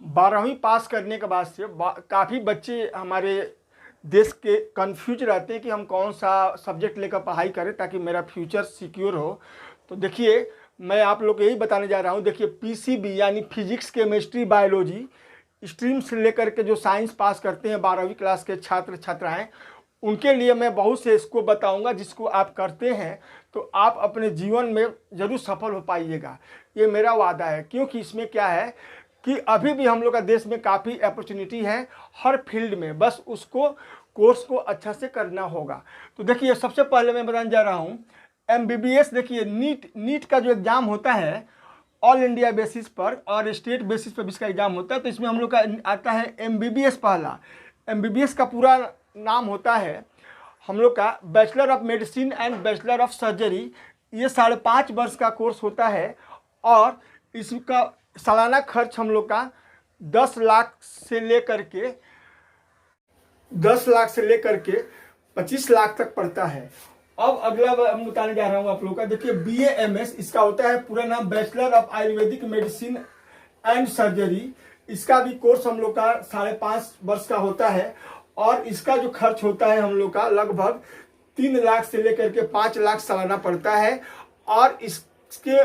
12वीं पास करने के बाद से काफ़ी बच्चे हमारे देश के कंफ्यूज रहते हैं कि हम कौन सा सब्जेक्ट लेकर पढ़ाई करें ताकि मेरा फ्यूचर सिक्योर हो। तो देखिए, मैं आप लोग को यही बताने जा रहा हूँ। देखिए, पीसीबी यानी फिजिक्स केमिस्ट्री बायोलॉजी स्ट्रीम से लेकर के जो साइंस पास करते हैं 12वीं क्लास के छात्र छात्राएँ, उनके लिए मैं बहुत से इसको बताऊंगा, जिसको आप करते हैं तो आप अपने जीवन में ज़रूर सफल हो पाइएगा। ये मेरा वादा है, क्योंकि इसमें क्या है कि अभी भी हम लोग का देश में काफ़ी अपॉर्चुनिटी है हर फील्ड में, बस उसको कोर्स को अच्छा से करना होगा। तो देखिए, सबसे पहले मैं बताने जा रहा हूँ एमबीबीएस। देखिए, नीट का जो एग्ज़ाम होता है ऑल इंडिया बेसिस पर और स्टेट बेसिस पर भी इसका एग्ज़ाम होता है। तो इसमें हम लोग का आता है एमबीबीएस। पहला एमबीबीएस का पूरा नाम होता है हम लोग का bachelor of medicine and bachelor of surgery. ये 5.5 वर्ष का कोर्स होता है और इसका सालाना खर्च हम लोग का 10 लाख से लेकर के 25 लाख तक पड़ता है। अब अगला मैं बताने जा रहा हूँ आप लोग का। देखिए, BAMS इसका होता है पूरा नाम bachelor of Ayurvedic medicine and surgery. इसका भी कोर्स हम लोग का 5.5 वर्ष का होता है और इसका जो खर्च होता है हम लोग का लगभग 3 लाख से लेकर के 5 लाख सालाना पड़ता है। और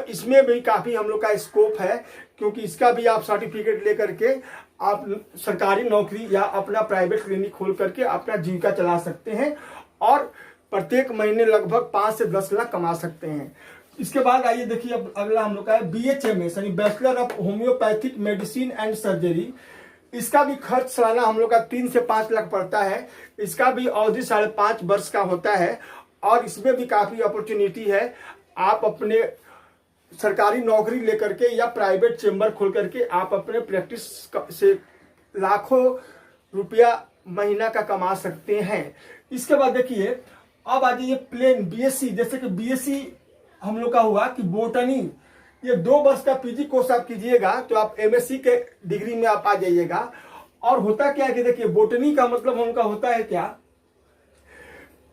इसमें भी काफ़ी हम लोग का स्कोप है, क्योंकि इसका भी आप सर्टिफिकेट लेकर के आप सरकारी नौकरी या अपना प्राइवेट क्लिनिक खोल करके अपना जीविका चला सकते हैं और प्रत्येक महीने लगभग 5 से 10 लाख कमा सकते हैं। इसके बाद आइए देखिए, अब अगला हम लोग का है BHMS यानी bachelor of homeopathic medicine and surgery. इसका भी खर्च सालाना हम लोग का 3 से 5 लाख पड़ता है। इसका भी अवधि 5.5 वर्ष का होता है और इसमें भी काफ़ी अपॉर्चुनिटी है। आप अपने सरकारी नौकरी लेकर के या प्राइवेट चेम्बर खोल करके आप अपने प्रैक्टिस से लाखों रुपया महीना का कमा सकते हैं। इसके बाद देखिए, अब आ जाइए प्लेन बीएससी। जैसे कि बीएससी हम लोग का हुआ कि बोटनी, ये 2 वर्ष का पीजी कोर्स आप कीजिएगा तो आप एमएससी के डिग्री में आप आ जाइएगा। और होता क्या है कि देखिए, बोटनी का मतलब उनका होता है क्या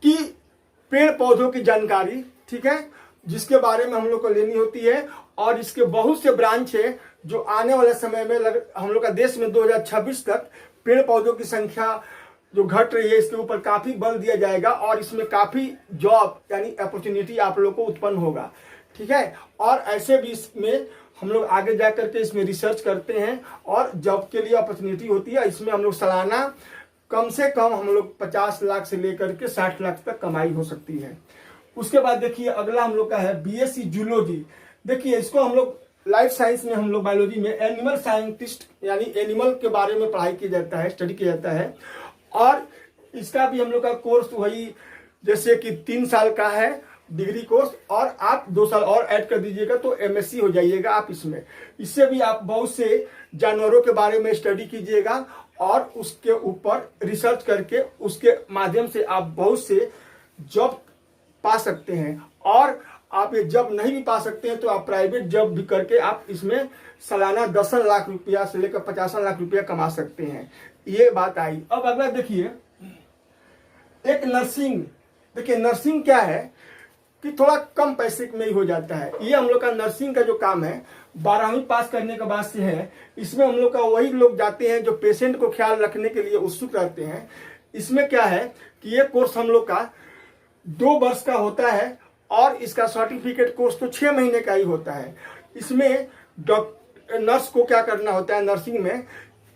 कि पेड़ पौधों की जानकारी, ठीक है, जिसके बारे में हम लोग को लेनी होती है। और इसके बहुत से ब्रांच है जो आने वाले समय में हम लोग का देश में 2026 तक पेड़ पौधों की संख्या जो घट रही है, इसके ऊपर काफ़ी बल दिया जाएगा और इसमें काफ़ी जॉब यानी अपॉर्चुनिटी आप लोग को उत्पन्न होगा, ठीक है। और ऐसे भी इसमें हम लोग आगे जा करके इसमें रिसर्च करते हैं और जॉब के लिए अपॉर्चुनिटी होती है। इसमें हम लोग सालाना कम से कम हम लोग 50 लाख से लेकर के 60 लाख तक कमाई हो सकती है। उसके बाद देखिए, अगला हम लोग का है बीएससी जूलॉजी। देखिए, इसको हम लोग लाइफ साइंस में, हम लोग बायोलॉजी में एनिमल साइंटिस्ट यानी एनिमल के बारे में पढ़ाई किया जाता है, स्टडी किया जाता है। और इसका भी हम लोग का कोर्स वही जैसे कि 3 साल का है डिग्री कोर्स, और आप 2 साल और ऐड कर दीजिएगा तो एमएससी हो जाइएगा आप इसमें। इससे भी आप बहुत से जानवरों के बारे में स्टडी कीजिएगा और उसके ऊपर रिसर्च करके उसके माध्यम से आप बहुत से जॉब पा सकते हैं। और आप ये जॉब नहीं भी पा सकते हैं तो आप प्राइवेट जॉब भी करके आप इसमें सालाना 10 लाख रुपया से लेकर 50 लाख रुपया कमा सकते हैं। ये बात आई। अब अगला देखिए, एक नर्सिंग। देखिए, नर्सिंग क्या है कि थोड़ा कम पैसे में ही हो जाता है। ये हम लोग का नर्सिंग का जो काम है 12वीं पास करने के बाद से है। इसमें हम लोग का वही लोग जाते हैं जो पेशेंट को ख्याल रखने के लिए उत्सुक रहते हैं। इसमें क्या है कि ये कोर्स हम लोग का 2 वर्ष का होता है और इसका सर्टिफिकेट कोर्स तो 6 महीने का ही होता है। इसमें नर्स को क्या करना होता है नर्सिंग में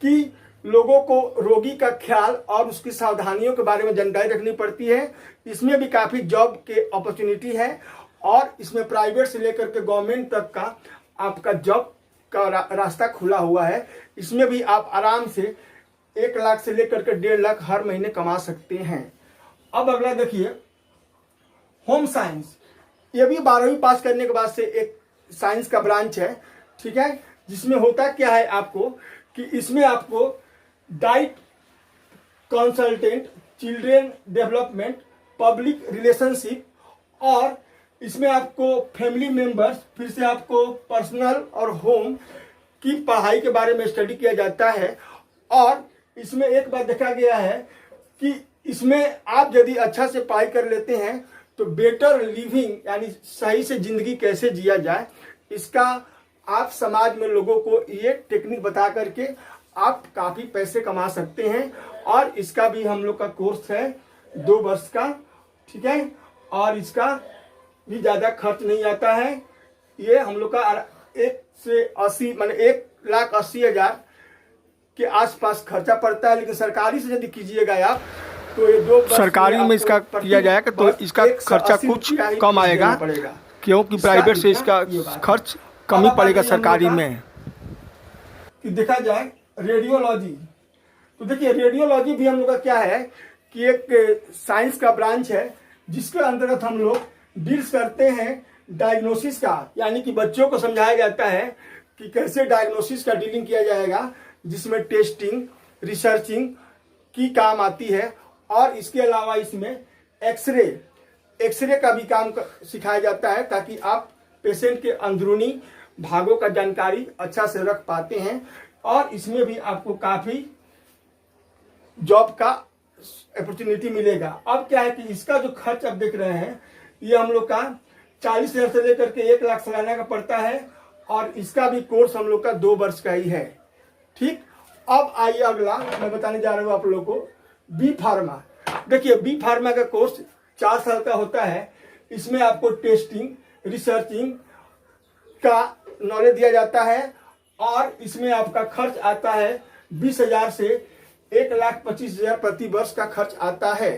कि लोगों को रोगी का ख्याल और उसकी सावधानियों के बारे में जानकारी रखनी पड़ती है। इसमें भी काफ़ी जॉब के अपॉर्चुनिटी है और इसमें प्राइवेट से लेकर के गवर्नमेंट तक का आपका जॉब का रास्ता खुला हुआ है। इसमें भी आप आराम से 1 लाख से लेकर के 1.5 लाख हर महीने कमा सकते हैं। अब अगला देखिए, होम साइंस। ये भी 12वीं पास करने के बाद से एक साइंस का ब्रांच है, ठीक है, जिसमें होता क्या है आपको कि इसमें आपको diet consultant, children development, public relationship और इसमें आपको फैमिली मेंबर्स, फिर से आपको पर्सनल और होम की पढ़ाई के बारे में स्टडी किया जाता है। और इसमें एक बात देखा गया है कि इसमें आप यदि अच्छा से पढ़ाई कर लेते हैं तो बेटर लिविंग यानी सही से जिंदगी कैसे जिया जाए, इसका आप समाज में लोगों को ये टेक्निक बता करके आप काफ़ी पैसे कमा सकते हैं। और इसका भी हम लोग का कोर्स है 2 वर्ष का, ठीक है, और इसका भी ज़्यादा खर्च नहीं आता है। ये हम लोग का 1 से 80 माने 1,80,000 के आसपास खर्चा पड़ता है। लेकिन सरकारी से यदि कीजिएगा आप तो ये 2 वर्ष सरकारी में इसका किया जाएगा तो इसका खर्चा कुछ कम आएगा, क्योंकि प्राइवेट से इसका खर्च कम ही पड़ेगा सरकारी में। कि देखा जाए रेडियोलॉजी, तो देखिए रेडियोलॉजी भी हम लोग का क्या है कि एक साइंस का ब्रांच है जिसके अंतर्गत हम लोग डील्स करते हैं डायग्नोसिस का, यानी कि बच्चों को समझाया जाता है कि कैसे डायग्नोसिस का डीलिंग किया जाएगा, जिसमें टेस्टिंग रिसर्चिंग की काम आती है। और इसके अलावा इसमें एक्सरे का भी काम सिखाया जाता है ताकि आप पेशेंट के अंदरूनी भागों का जानकारी अच्छा से रख पाते हैं। और इसमें भी आपको काफ़ी जॉब का अपॉर्चुनिटी मिलेगा। अब क्या है कि इसका जो खर्च आप देख रहे हैं ये हम लोग का 40,000 से लेकर के 1 लाख सालाना का पड़ता है। और इसका भी कोर्स हम लोग का 2 वर्ष का ही है, ठीक। अब आइए अगला मैं बताने जा रहा हूँ आप लोगों को बी फार्मा। देखिए बी फार्मा का कोर्स 4 साल का होता है। इसमें आपको टेस्टिंग रिसर्चिंग का नॉलेज दिया जाता है। और इसमें आपका खर्च आता है 20,000 से 1,25,000 प्रति वर्ष का खर्च आता है।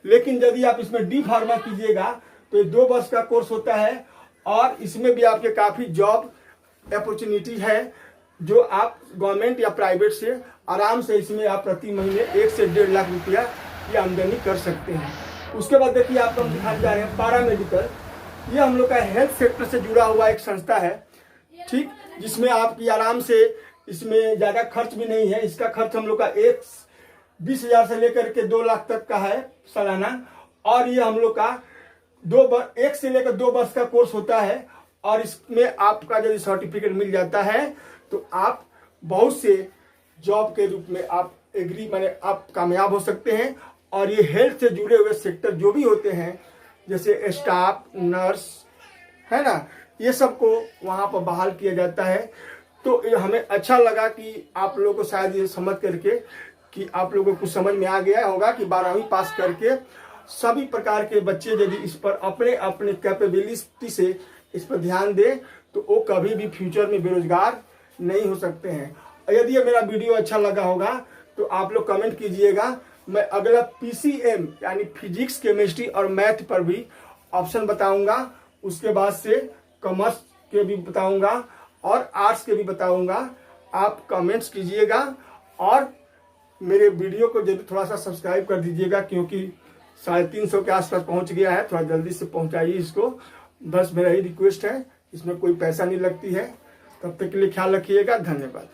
लेकिन यदि आप इसमें डी फार्मा कीजिएगा तो ये 2 वर्ष का कोर्स होता है। और इसमें भी आपके काफ़ी जॉब अपॉर्चुनिटी है जो आप गवर्नमेंट या प्राइवेट से आराम से इसमें आप प्रति महीने 1 से 1.5 लाख रुपया की आमदनी कर सकते हैं। उसके बाद देखिए आपको हम दिखाने जा रहे हैं पैरामेडिकल। ये हम लोग का हेल्थ सेक्टर से जुड़ा हुआ एक संस्था है, ठीक, जिसमें आपकी आराम से इसमें ज़्यादा खर्च भी नहीं है। इसका खर्च हम लोग का 20,000 से लेकर के 2 लाख तक का है सालाना। और ये हम लोग का 1 से लेकर 2 वर्ष का कोर्स होता है। और इसमें आपका यदि सर्टिफिकेट मिल जाता है तो आप बहुत से जॉब के रूप में आप माने आप कामयाब हो सकते हैं। और ये हेल्थ से जुड़े हुए सेक्टर जो भी होते हैं जैसे स्टाफ नर्स है ना, ये सबको वहाँ पर बहाल किया जाता है। तो ये हमें अच्छा लगा कि आप लोगों को शायद ये समझ करके कि आप लोगों को कुछ समझ में आ गया होगा कि 12वीं पास करके सभी प्रकार के बच्चे यदि इस पर अपने अपने कैपेबिलिटी से इस पर ध्यान दें तो वो कभी भी फ्यूचर में बेरोजगार नहीं हो सकते हैं। यदि ये मेरा वीडियो अच्छा लगा होगा तो आप लोग कमेंट कीजिएगा। मैं अगला PCM यानी फिजिक्स केमिस्ट्री और मैथ पर भी ऑप्शन बताऊंगा। उसके बाद से कॉमर्स के भी बताऊंगा और आर्ट्स के भी बताऊंगा। आप कमेंट्स कीजिएगा और मेरे वीडियो को जल्दी थोड़ा सा सब्सक्राइब कर दीजिएगा, क्योंकि 350 के आसपास पहुंच गया है। थोड़ा जल्दी से पहुंचाइए इसको, बस मेरा ही रिक्वेस्ट है। इसमें कोई पैसा नहीं लगती है। तब तक के लिए ख्याल रखिएगा। धन्यवाद।